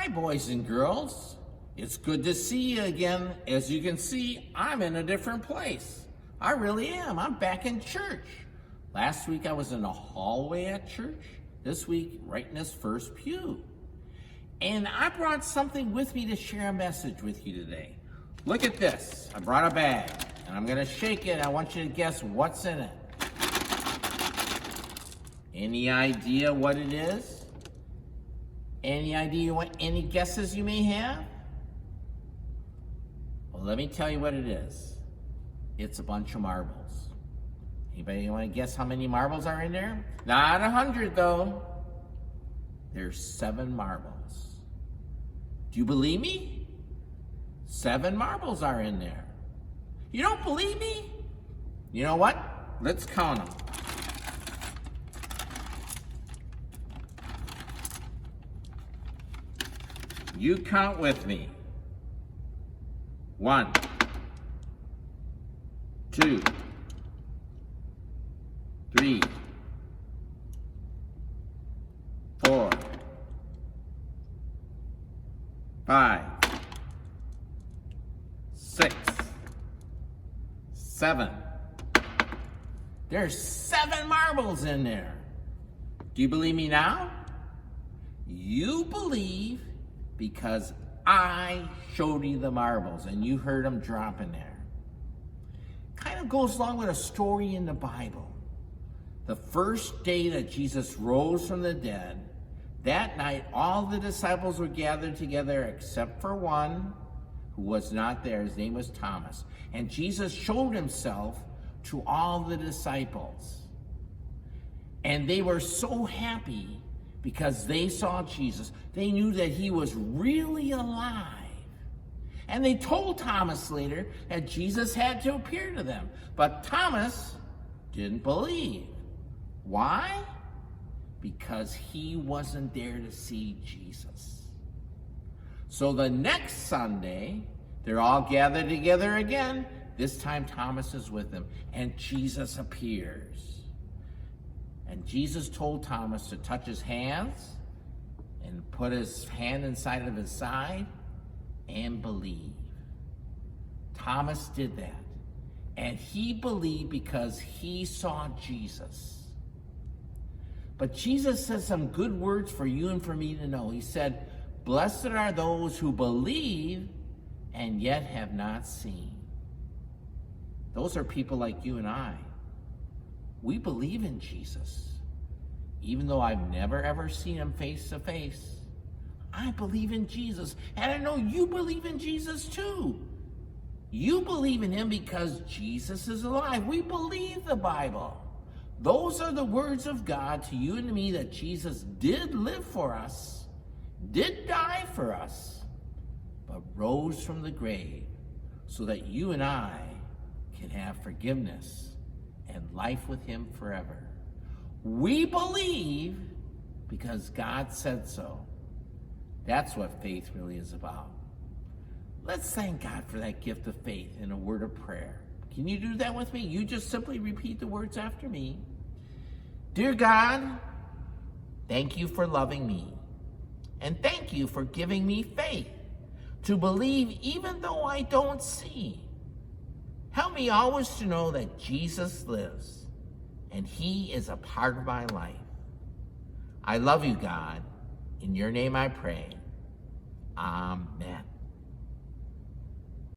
Hi, boys and girls. It's good to see you again. As you can see, I'm in a different place. I really am. I'm back in church. Last week I was in the hallway at church. This week, right in this first pew. And I brought something with me to share a message with you today. Look at this. I brought a bag, and I'm going to shake it. I want you to guess what's in it. Any idea what it is? Any guesses you may have? Well, let me tell you what it is. It's a bunch of marbles. Anybody want to guess how many marbles are in there? Not 100 though. There's 7 marbles. Do you believe me? 7 marbles are in there. You don't believe me? You know what? Let's count them. You count with me. 1, 2, 3, 4, 5, 6, 7. There's 7 marbles in there. Do you believe me now? You believe because I showed you the marbles and you heard them drop in there. Kind of goes along with a story in the Bible. The first day that Jesus rose from the dead, that night all the disciples were gathered together except for one who was not there. His name was Thomas. And Jesus showed himself to all the disciples. And they were so happy because they saw Jesus. They knew that he was really alive. And they told Thomas later that Jesus had to appear to them. But Thomas didn't believe. Why? Because he wasn't there to see Jesus. So the next Sunday, they're all gathered together again. This time Thomas is with them, and Jesus appears. And Jesus told Thomas to touch his hands and put his hand inside of his side and believe. Thomas did that. And he believed because he saw Jesus. But Jesus said some good words for you and for me to know. He said, "Blessed are those who believe and yet have not seen." Those are people like you and I. We believe in Jesus. Even though I've never ever seen him face to face, I believe in Jesus. And I know you believe in Jesus too. You believe in him because Jesus is alive. We believe the Bible. Those are the words of God to you and to me, that Jesus did live for us, did die for us, but rose from the grave so that you and I can have forgiveness and life with him forever. We believe because God said so. That's what faith really is about. Let's thank God for that gift of faith in a word of prayer. Can you do that with me? You just simply repeat the words after me. Dear God, thank you for loving me. And thank you for giving me faith to believe even though I don't see. Help me always to know that Jesus lives and he is a part of my life. I love you, God. In your name I pray. Amen.